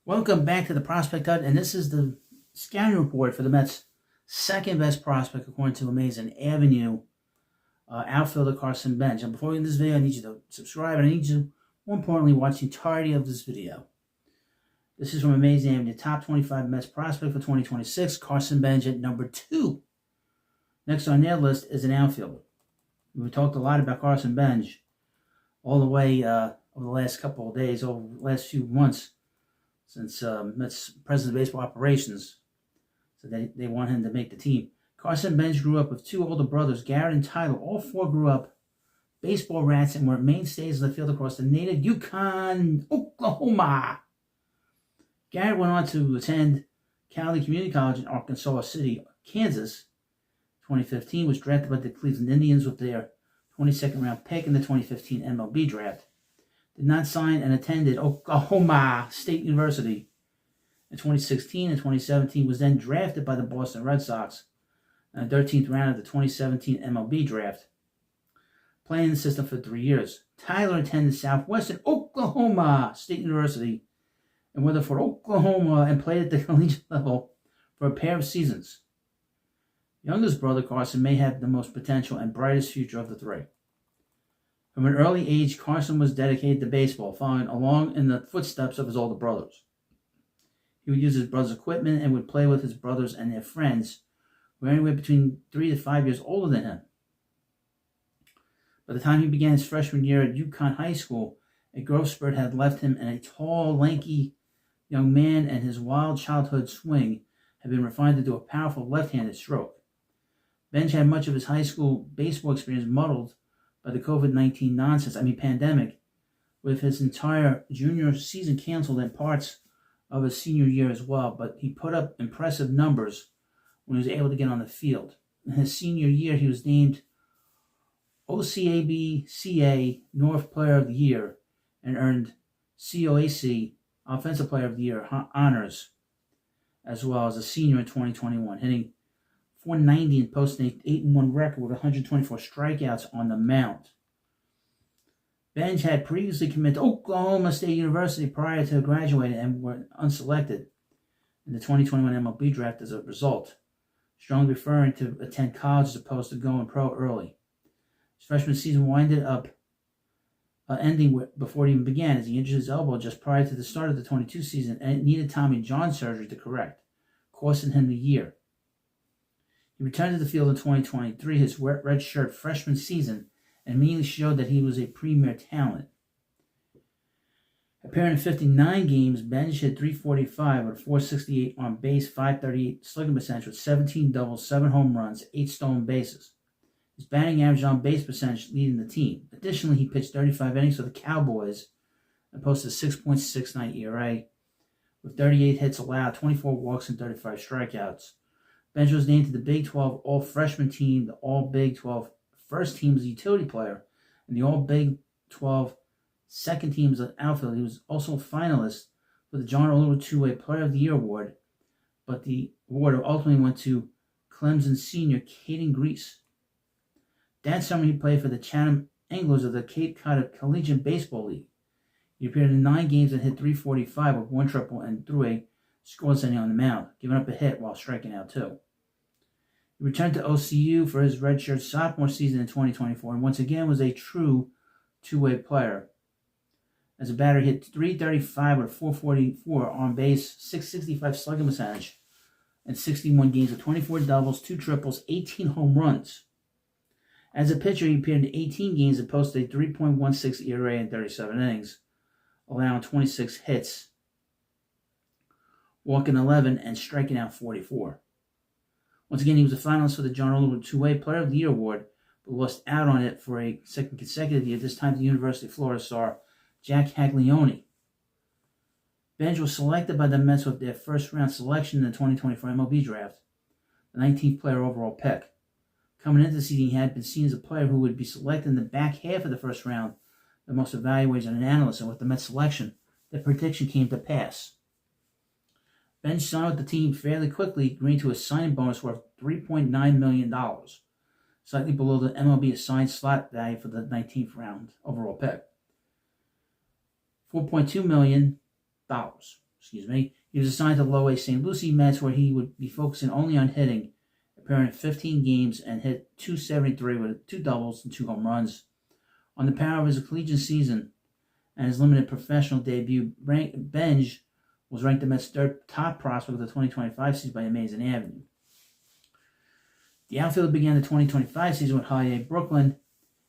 Welcome back to the Prospect Hut, and this is the scouting report for the Mets' second best prospect according to Amazing Avenue, outfielder Carson Benge. And before we get into this video, I need you to subscribe, and I need you, more importantly, watch the entirety of this video. This is from Amazing Avenue, top 25 Mets prospect for 2026, Carson Benge at number 2. Next on their list is an outfielder. We talked a lot about Carson Benge all the way over the last couple of days, over the last few months, since Mets president of baseball operations, so they want him to make the team. Carson Benge grew up with two older brothers, Garrett and Tyler. All four grew up baseball rats and were mainstays in the field across the native Yukon, Oklahoma. Garrett went on to attend Cali Community College in Arkansas City, Kansas. 2015 was drafted by the Cleveland Indians with their 22nd round pick in the 2015 MLB draft. Did not sign and attended Oklahoma State University in 2016 and 2017, was then drafted by the Boston Red Sox in the 13th round of the 2017 MLB draft, playing in the system for 3 years. Tyler attended Southwestern Oklahoma State University in Weatherford, Oklahoma, and played at the collegiate level for a pair of seasons. Youngest brother Carson may have the most potential and brightest future of the three. From an early age, Carson was dedicated to baseball, following along in the footsteps of his older brothers. He would use his brother's equipment and would play with his brothers and their friends, who were anywhere between 3 to 5 years older than him. By the time he began his freshman year at Yukon High School, a growth spurt had left him, and a tall, lanky young man and his wild childhood swing had been refined into a powerful left-handed stroke. Benge had much of his high school baseball experience muddled by the COVID-19 pandemic, with his entire junior season canceled and parts of his senior year as well, but he put up impressive numbers when he was able to get on the field. In his senior year, he was named OCABCA North Player of the Year and earned COAC Offensive Player of the Year honors, as well as a senior in 2021, hitting .490 and posting an 8-1 record with 124 strikeouts on the mound. Benge had previously committed to Oklahoma State University prior to graduating and were unselected in the 2021 MLB draft as a result, strongly preferring to attend college as opposed to going pro early. His freshman season winded up ending before it even began, as he injured his elbow just prior to the start of the 22 season, and it needed Tommy John surgery to correct, costing him the year. He returned to the field in 2023, his redshirt freshman season, and immediately showed that he was a premier talent. Appearing in 59 games, Benge hit .345 with a .468 on base, .538 slugging percentage with 17 doubles, 7 home runs, 8 stolen bases. His batting average on base percentage leading the team. Additionally, he pitched 35 innings for the Cowboys and posted a 6.69 ERA with 38 hits allowed, 24 walks, and 35 strikeouts. Benge was named to the Big 12 All-Freshman team, the All-Big 12 First Team as a utility player, and the All-Big 12 Second Team as an outfielder. He was also a finalist for the John Oliver Two-Way Player of the Year award, but the award ultimately went to Clemson senior Caden Grease. That summer, he played for the Chatham Anglers of the Cape Cod Collegiate Baseball League. He appeared in 9 games and hit .345 with 1 triple and threw a scoreless inning on the mound, giving up a hit while striking out 2. He returned to OCU for his redshirt sophomore season in 2024 and once again was a true two-way player. As a batter, he hit .335 with .444 on base, .665 slugging percentage, and 61 games with 24 doubles, 2 triples, 18 home runs. As a pitcher, he appeared in 18 games and posted a 3.16 ERA in 37 innings, allowing 26 hits, walking 11, and striking out 44. Once again, he was a finalist for the John Oliver Two-Way Player of the Year award, but lost out on it for a second consecutive year, this time to the University of Florida star Jack Caglione. Benge was selected by the Mets with their first-round selection in the 2024 MLB draft, the 19th player overall pick. Coming into the season, he had been seen as a player who would be selected in the back half of the first round, the most evaluated an analyst, and with the Mets selection, the prediction came to pass. Benge signed with the team fairly quickly, agreeing to a signing bonus worth $3.9 million, slightly below the MLB assigned slot value for the 19th round overall pick. $4.2 million. He was assigned to low A St. Lucie Mets, where he would be focusing only on hitting, appearing in 15 games and hit .273 with 2 doubles and 2 home runs. On the power of his collegiate season and his limited professional debut, Benge was ranked the Mets' third top prospect of the 2025 season by Amazing Avenue. The outfielder began the 2025 season with High A Brooklyn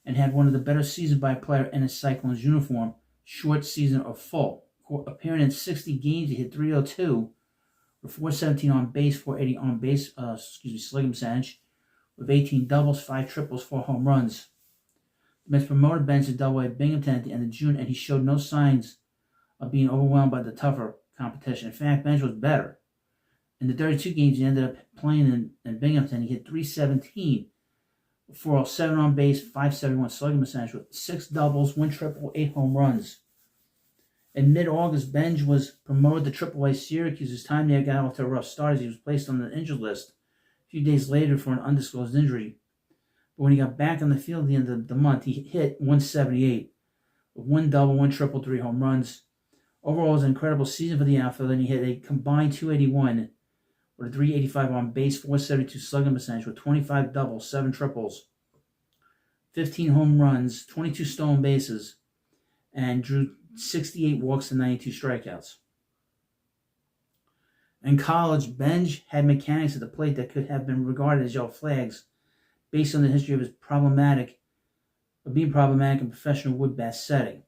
and had one of the better seasons by a player in a Cyclones uniform, short season or full. Appearing in 60 games, he hit .302 with .417 on base, .480 on base, slugging percentage, with 18 doubles, 5 triples, 4 home runs. The Mets promoted Benge to Double-A Binghamton at the end of June, and he showed no signs of being overwhelmed by the tougher competition. In fact, Benge was better. In the 32 games he ended up playing in Binghamton, he hit .317, 407 on base, .571 slugging percentage with 6 doubles, 1 triple, 8 home runs. In mid-August, Benge was promoted to Triple-A Syracuse. His time there got off to a rough start as he was placed on the injured list a few days later for an undisclosed injury. But when he got back on the field at the end of the month, he hit .178 with 1 double, 1 triple, 3 home runs. Overall, it was an incredible season for the outfielder, and he hit a combined .281 with a .385 on base, .472 slugging percentage with 25 doubles, 7 triples, 15 home runs, 22 stolen bases, and drew 68 walks and 92 strikeouts. In college, Benge had mechanics at the plate that could have been regarded as yellow flags based on the history of being problematic in professional wood bat setting.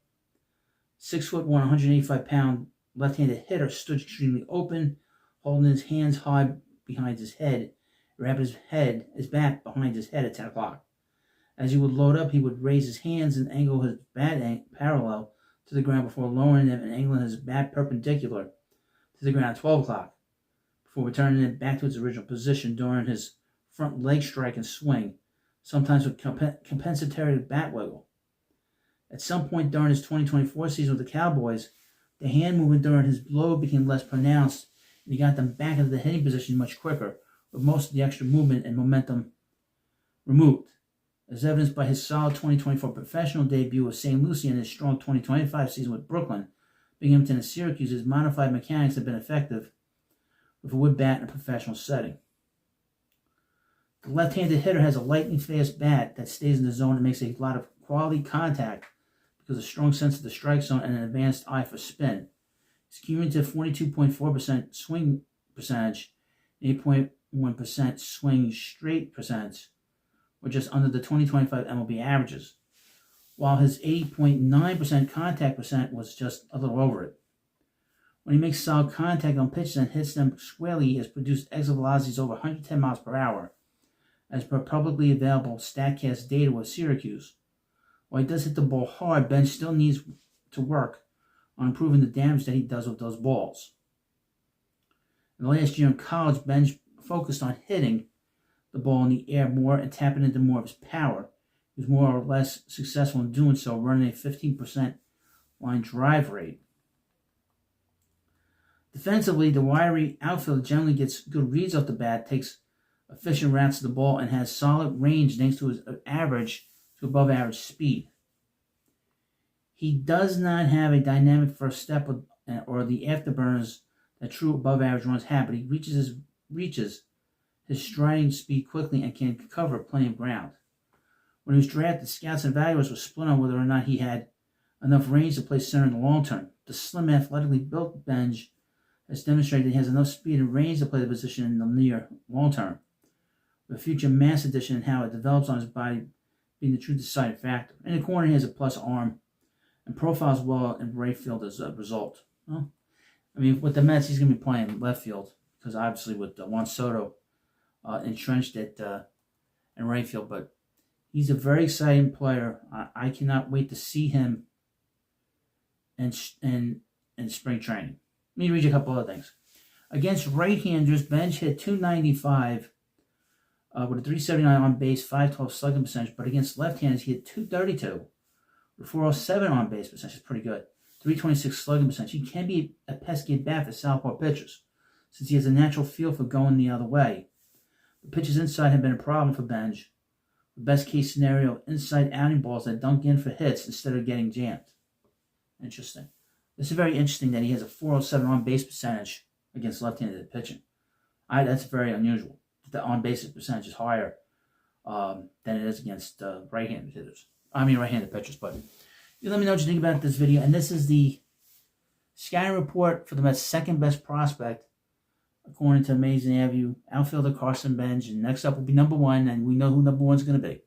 6'1", 185-pound left-handed hitter stood extremely open, holding his hands high behind his head, wrapping his bat behind his head at 10 o'clock. As he would load up, he would raise his hands and angle his bat parallel to the ground before lowering them and angling his bat perpendicular to the ground at 12 o'clock, before returning it back to its original position during his front leg strike and swing, sometimes with compensatory bat wiggle. At some point during his 2024 season with the Cowboys, the hand movement during his load became less pronounced, and he got them back into the hitting position much quicker, with most of the extra movement and momentum removed. As evidenced by his solid 2024 professional debut with St. Lucie and his strong 2025 season with Brooklyn, Binghamton, and Syracuse, his modified mechanics have been effective with a wood bat in a professional setting. The left-handed hitter has a lightning-fast bat that stays in the zone and makes a lot of quality contact because of a strong sense of the strike zone and an advanced eye for spin. His cumulative 42.4% swing percentage, 8.1% swing straight percentage, were just under the 2025 MLB averages, while his 80.9% contact percent was just a little over it. When he makes solid contact on pitches and hits them squarely, he has produced exit velocities over 110 miles per hour, as per publicly available StatCast data with Syracuse. While he does hit the ball hard, Benge still needs to work on improving the damage that he does with those balls. In the last year in college, Benge focused on hitting the ball in the air more and tapping into more of his power. He was more or less successful in doing so, running a 15% line drive rate. Defensively, the wiry outfielder generally gets good reads off the bat, takes efficient routes to the ball, and has solid range thanks to his average to above average speed. He does not have a dynamic first step or the afterburners that true above average runs have, but he reaches his striding speed quickly and can cover plenty of ground. When he was drafted, scouts and evaluators were split on whether or not he had enough range to play center in the long term. The slim, athletically built Benge has demonstrated that he has enough speed and range to play the position in the near long term, with future mass addition and how it develops on his body being the true deciding factor. In the corner, he has a plus arm and profiles well in right field as a result. Well, I mean, with the Mets, he's going to be playing left field because obviously with Juan Soto entrenched in right field, but he's a very exciting player. I cannot wait to see him in spring training. Let me read you a couple other things. Against right-handers, Benge hit .295 with a .379 on base, .512 slugging percentage, but against left-handers, he hit .232 with .407 on base percentage. That's pretty good. .326 slugging percentage. He can be a pesky at bat for southpaw pitchers, since he has a natural feel for going the other way. The pitches inside have been a problem for Benge. The best case scenario, inside outing balls that dunk in for hits instead of getting jammed. Interesting. This is very interesting that he has a 407 on base percentage against left-handed pitching. That's very unusual. The on base percentage is higher than it is against right-handed hitters. Right-handed pitchers. But you let me know what you think about this video. And this is the scouting report for the Mets' second best prospect, according to Amazing Avenue, outfielder Carson Benge. And next up will be number one, and we know who number one's going to be.